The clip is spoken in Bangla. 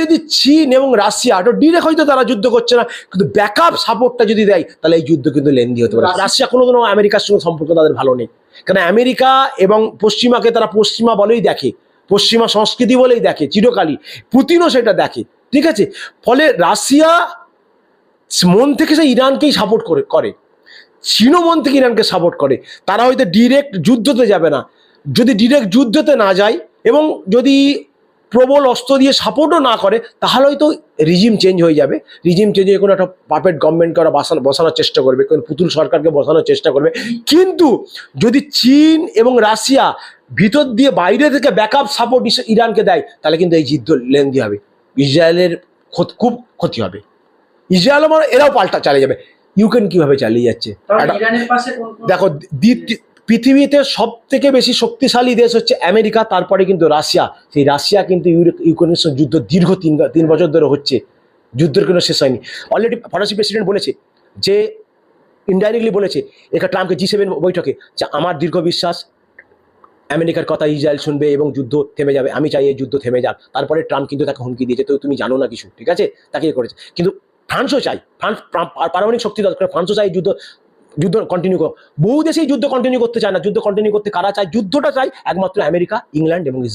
যদি চীন এবং রাশিয়া ডিরেক্ট হয়তো তারা যুদ্ধ করছে না, কিন্তু ব্যাকআপ সাপোর্টটা যদি দেয় তাহলে এই যুদ্ধ কিন্তু লেন্দি হতে পারে। রাশিয়া কোনোদিনও আমেরিকার সঙ্গে সম্পর্ক তাদের ভালো নেই, কারণ আমেরিকা এবং পশ্চিমাকে তারা পশ্চিমা বলেই দেখে, পশ্চিমা সংস্কৃতি বলেই দেখে চিরকালই, পুতিনও সেটা দেখে, ঠিক আছে। ফলে রাশিয়া মন থেকে সে ইরানকেই সাপোর্ট করে, চীনও মন থেকে ইরানকে সাপোর্ট করে। তারা হয়তো ডিরেক্ট যুদ্ধতে যাবে না, যদি ডিরেক্ট যুদ্ধতে না যায় এবং যদি প্রবল অস্ত্র দিয়ে সাপোর্টও না করে, তাহলে হয়তো রিজিম চেঞ্জ হয়ে যাবে। রিজিম চেঞ্জ হয়ে কোনো একটা পাপেট গভর্নমেন্টকে ওরা বসানোর চেষ্টা করবে, কোনো পুতুল সরকারকে বসানোর চেষ্টা করবে। কিন্তু যদি চীন এবং রাশিয়া ভিতর দিয়ে বাইরে থেকে ব্যাকআপ সাপোর্ট ইরানকে দেয়, তাহলে কিন্তু এই যুদ্ধ লেন্দি হবে, ইসরায়েলের খুব ক্ষতি হবে। ইসরায়েল এরাও পাল্টা চালিয়ে যাবে। ইউক্রেন কিভাবে চালিয়ে যাচ্ছে দেখো, পৃথিবীতে সব থেকে বেশি শক্তিশালী দেশ হচ্ছে আমেরিকা, তারপরে কিন্তু রাশিয়া। সেই রাশিয়া কিন্তু ইউক্রেনের সঙ্গে যুদ্ধ দীর্ঘ 3 বছর ধরে হচ্ছে, যুদ্ধের কোনো শেষ হয়নি। অলরেডি ফরাসি প্রেসিডেন্ট বলেছে, যে ইনডাইরেক্টলি বলেছে এখানে ট্রাম্পকে G7 বৈঠকে, যে আমার দীর্ঘ বিশ্বাস আমেরিকার কথা ইসরায়েল শুনবে এবং যুদ্ধ থেমে যাবে, আমি চাই এই যুদ্ধ থেমে যাক। তারপরে ট্রাম্প কিন্তু তাকে হুমকি দিয়েছে, তো তুমি জানো না কিছু, ঠিক আছে, তাকে করেছে। কিন্তু ফ্রান্সও চাই, ফ্রান্স পারমাণবিক শক্তি দরকার, ফ্রান্সও চাই যুদ্ধ কন্টিনিউ করো। বহু দেশেই যুদ্ধ কন্টিনিউ করতে চায় না, যুদ্ধ কন্টিনিউ করতে কারা চায়? যুদ্ধটা চাই একমাত্র আমেরিকা, ইংল্যান্ড এবং ইসরায়েল।